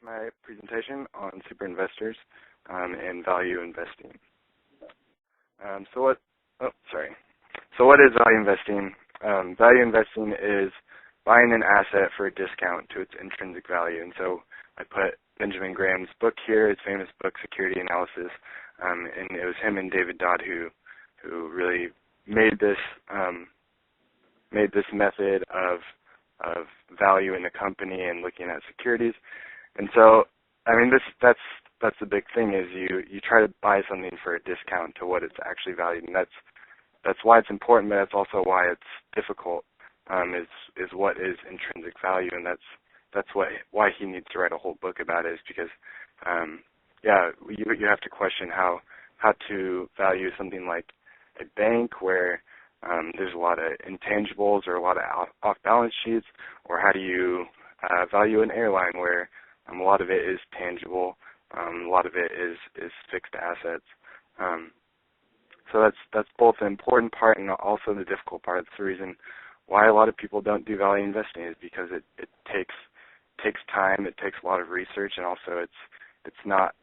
my presentation on super investors and value investing. So what is value investing? Value investing is buying an asset for a discount to its intrinsic value. And so I put Benjamin Graham's book here, his famous book, Security Analysis, and it was him and David Dodd who really made this method of value in the company and looking at securities. And so, I mean, that's the big thing is you try to buy something for a discount to what it's actually valued, and that's why it's important, but that's also why it's difficult. Is what is intrinsic value, and that's why he needs to write a whole book about it, is because you have to question how to value something like a bank where there's a lot of intangibles or a lot of off-balance sheets, or how do you value an airline where a lot of it is tangible, a lot of it is fixed assets. So that's both the important part and also the difficult part. It's the reason why a lot of people don't do value investing, is because it takes time, it takes a lot of research, and also it's not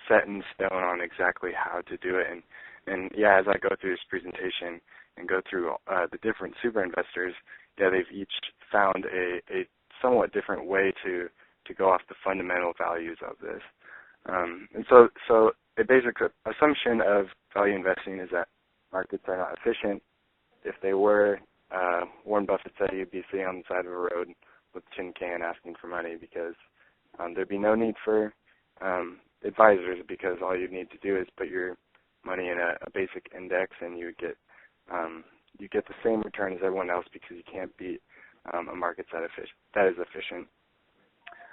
set in stone on exactly how to do it. And as I go through this presentation and go through the different super investors, they've each found a somewhat different way to go off the fundamental values of this. And so a basic assumption of value investing is that markets are not efficient. If they were, Warren Buffett said he'd be sitting on the side of a road with a tin can asking for money, because there'd be no need for advisors, because all you need to do is put your money in a basic index, and you get the same return as everyone else, because you can't beat a market that is efficient.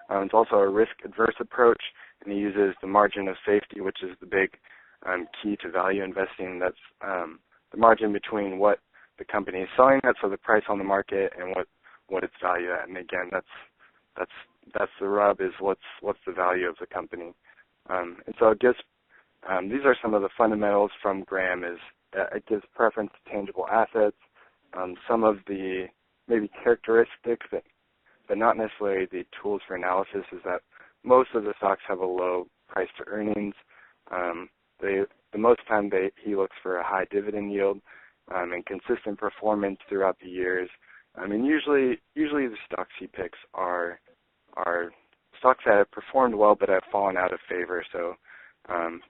It's also a risk-adverse approach, and he uses the margin of safety, which is the big key to value investing. That's the margin between what the company is selling at, so the price on the market, and what it's valued at. And again, that's the rub, is what's the value of the company. And so it gives these are some of the fundamentals from Graham. Is it gives preference to tangible assets. Some of the maybe characteristics, but not necessarily the tools for analysis, is that most of the stocks have a low price to earnings. The most time he looks for a high dividend yield and consistent performance throughout the years. And usually the stocks he picks are stocks that have performed well but have fallen out of favor. So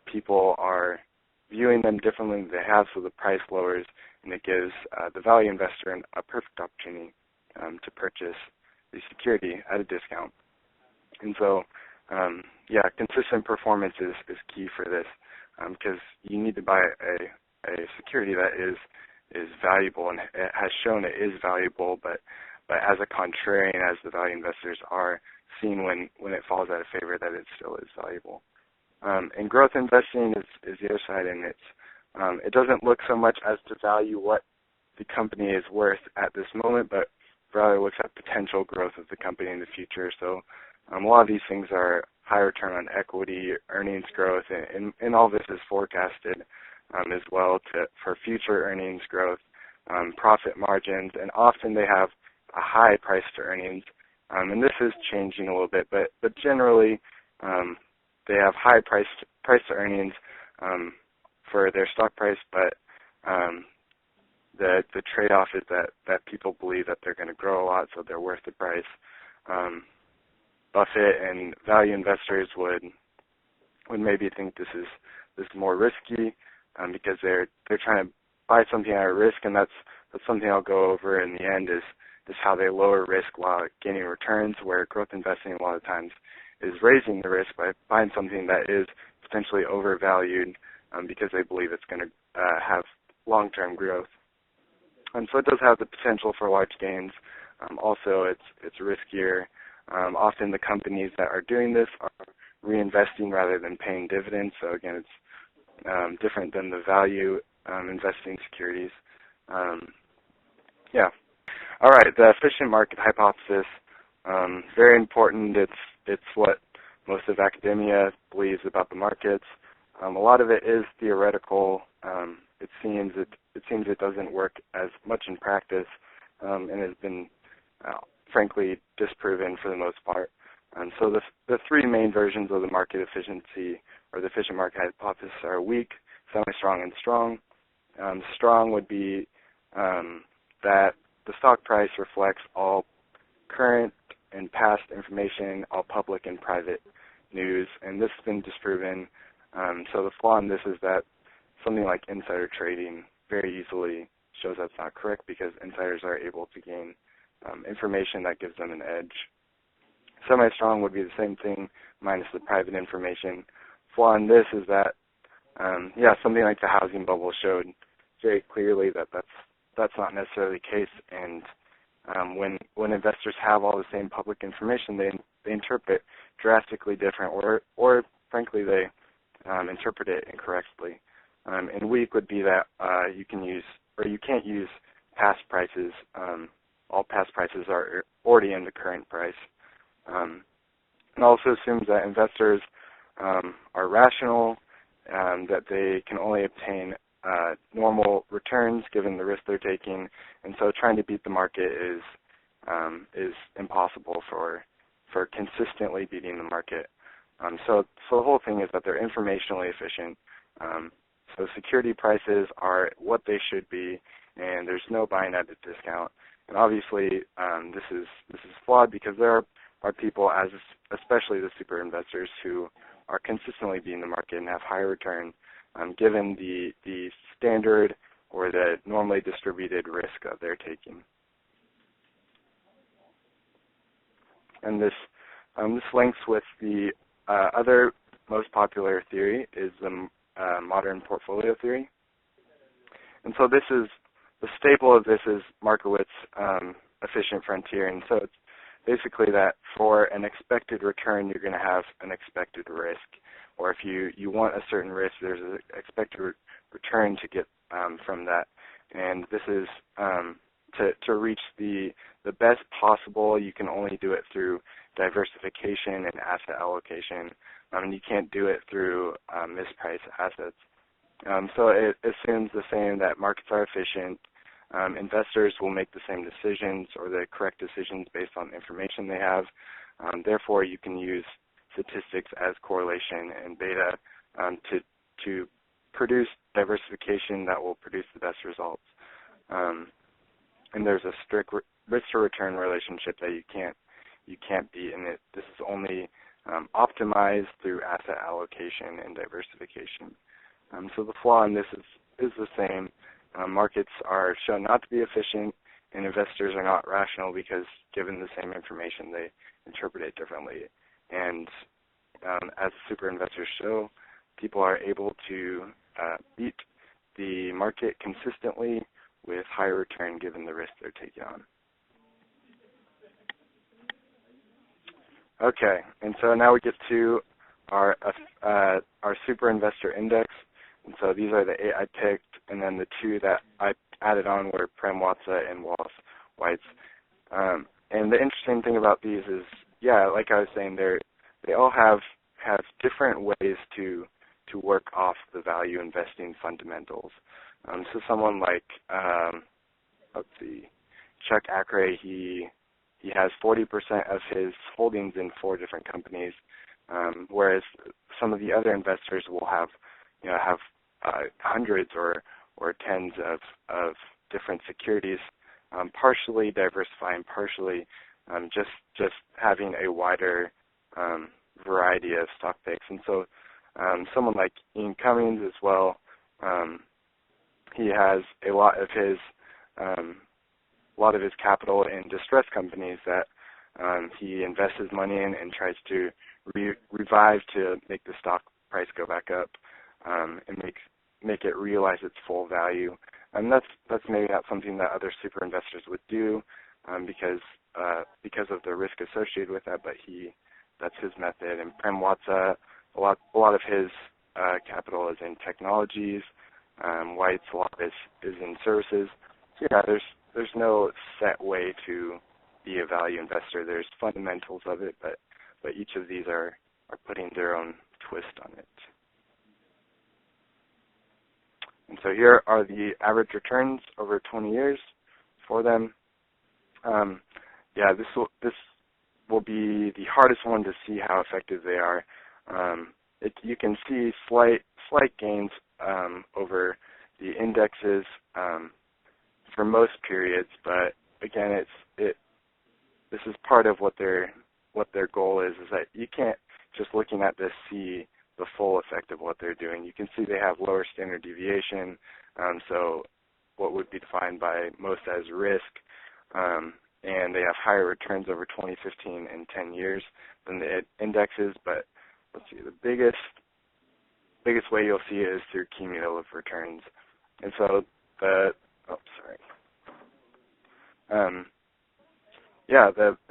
people are viewing them differently than they have, so the price lowers, and it gives the value investor a perfect opportunity to purchase the security at a discount. And so, consistent performance is key for this, because you need to buy a security that is valuable, and it has shown it is valuable, but as a contrarian, as the value investors are seeing when it falls out of favor, that it still is valuable. And growth investing is the other side, and it doesn't look so much as to value what the company is worth at this moment, but rather looks at potential growth of the company in the future. So a lot of these things are high return on equity, earnings growth, and all this is forecasted as well for future earnings growth, profit margins, and often they have a high price to earnings. And this is changing a little bit, but generally they have high price to earnings for their stock price, but the trade-off is that people believe that they're going to grow a lot, so they're worth the price. Buffett and value investors would maybe think this is more risky, because they're trying to buy something at a risk, and that's something I'll go over in the end, is how they lower risk while gaining returns, where growth investing a lot of times is raising the risk by buying something that is potentially overvalued because they believe it's going to have long-term growth. And so it does have the potential for large gains. Also, it's riskier. Often the companies that are doing this are reinvesting rather than paying dividends. So again, it's different than the value investing securities. All right, the efficient market hypothesis, very important. It's what most of academia believes about the markets. A lot of it is theoretical. It seems it doesn't work as much in practice, and has been, frankly, disproven for the most part. So the three main versions of the market efficiency or the efficient market hypothesis are weak, semi-strong, and strong. Strong would be that the stock price reflects all current and past information, all public and private news, and this has been disproven. So the flaw in this is that something like insider trading very easily shows that's not correct because insiders are able to gain information that gives them an edge. Semi-strong would be the same thing minus the private information. Flaw in this is that, something like the housing bubble showed very clearly that that's not necessarily the case, and when investors have all the same public information, they interpret drastically different, or frankly, they interpret it incorrectly. And weak would be that you can't use past prices. All past prices are already in the current price. It also assumes that investors are rational, that they can only obtain normal returns given the risk they're taking, and so trying to beat the market is impossible for consistently beating the market. So the whole thing is that they're informationally efficient. So security prices are what they should be, and there's no buying at a discount. And obviously, this is flawed because there are people, especially the super investors, who are consistently beating the market and have higher return, given the standard or the normally distributed risk that they're taking. And this links with the other most popular theory is the modern portfolio theory. And so this is the staple of this is Markowitz's efficient frontier. And so it's basically that for an expected return, you're going to have an expected risk. Or if you want a certain risk, there's an expected return to get from that. And this is to reach the best possible, you can only do it through diversification and asset allocation. You can't do it through mispriced assets. So it assumes the same, that markets are efficient. Investors will make the same decisions or the correct decisions based on the information they have. Therefore, you can use statistics as correlation and beta to produce diversification that will produce the best results. And there's a strict risk to return relationship that you can't beat, and this is only optimized through asset allocation and diversification. So the flaw in this is the same. Markets are shown not to be efficient, and investors are not rational because given the same information, they interpret it differently. And as super investors show, people are able to beat the market consistently with higher return given the risk they're taking on. Okay, and so now we get to our super investor index. And so these are the 8 I picked, and then the 2 that I added on were Prem-Watsa and Wallace-Weitz. And the interesting thing about these is, like I was saying, they all have different ways to work off the value investing fundamentals. So someone like, Chuck Acre, he has 40% of his holdings in 4 different companies, whereas some of the other investors will have hundreds or tens of different securities, partially diversifying, partially just having a wider variety of stock picks. And so someone like Ian Cummings as well, he has a lot of his capital in distressed companies that he invests his money in and tries to revive to make the stock price go back up and make it realize its full value. And that's maybe not something that other super investors would do because of the risk associated with that, but that's his method. And Prem-Watsa, a lot of his capital is in technologies. Weitz, a lot is in services. So there's no set way to be a value investor. There's fundamentals of it, but each of these are putting their own twist on it. And so here are the average returns over 20 years for them. will be the hardest one to see how effective they are. You can see slight gains over the indexes for most periods, but again, this is part of what their goal is that you can't just looking at this see the full effect of what they're doing. You can see they have lower standard deviation, so what would be defined by most as risk, and they have higher returns over 20, 15, and 10 years than the indexes. But let's see, the biggest way you'll see it is through cumulative returns. And so the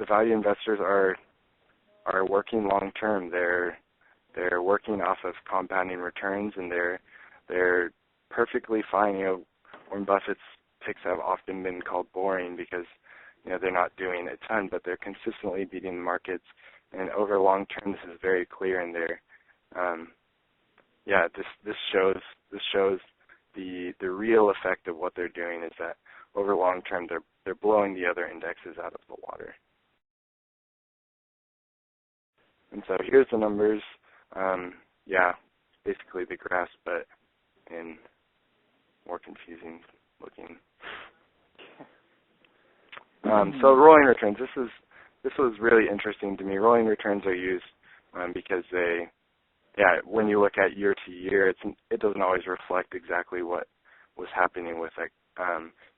value investors are working long term. They're working off of compounding returns, and they're perfectly fine. Warren Buffett's picks have often been called boring because they're not doing a ton, but they're consistently beating the markets. And over long term, this is very clear. And this shows the real effect of what they're doing is that over long term, they're blowing the other indexes out of the water. And so here's the numbers. Basically the graphs, but in more confusing looking. So rolling returns. This was really interesting to me. Rolling returns are used because when you look at year to year, it doesn't always reflect exactly what was happening with it.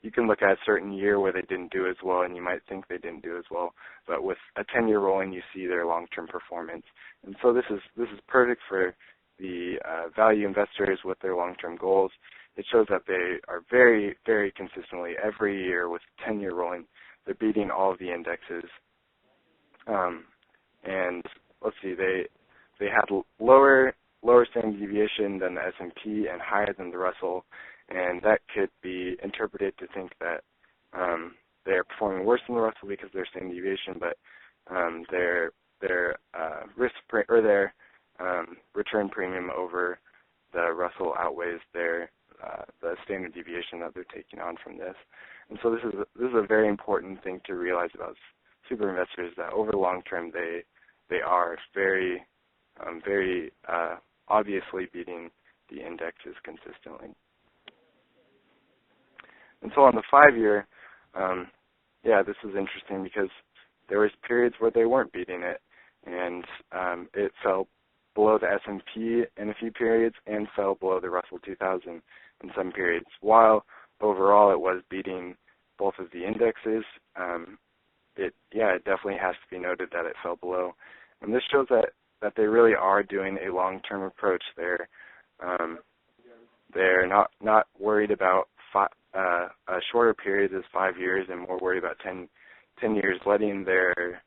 You can look at a certain year where they didn't do as well, and you might think they didn't do as well. But with a 10-year rolling, you see their long-term performance. And so this is perfect for the value investors with their long-term goals. It shows that they are very, very consistently every year with 10-year rolling, they're beating all of the indexes. And let's see, they had lower standard deviation than the S&P and higher than the Russell, and that could be interpreted to think that they're performing worse than the Russell because of their standard deviation, but their return premium over the Russell outweighs the standard deviation that they're taking on from this. And so this is a very important thing to realize about super investors, that over the long term they are very obviously beating the indexes consistently. And so on the 5-year, this is interesting because there was periods where they weren't beating it, and it fell below the S&P in a few periods and fell below the Russell 2000 in some periods. While overall it was beating both of the indexes, it definitely has to be noted that it fell below. And this shows that they really are doing a long-term approach. They're not worried about shorter periods as 5 years and more worried about 10 years, letting their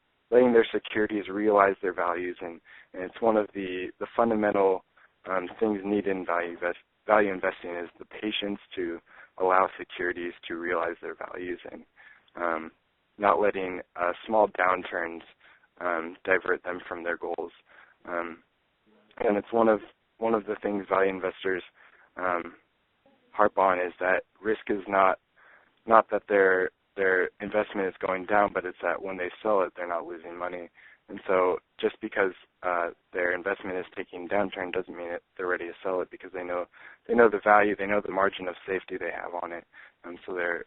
securities realize their values. And it's one of the fundamental things needed in value investing is the patience to allow securities to realize their values and not letting small downturns divert them from their goals. And it's one of the things value investors harp on, is that risk is not that their investment is going down, but it's that when they sell it, they're not losing money. And so just because their investment is taking a downturn doesn't mean they're ready to sell it, because they know the value, they know the margin of safety they have on it, and so they're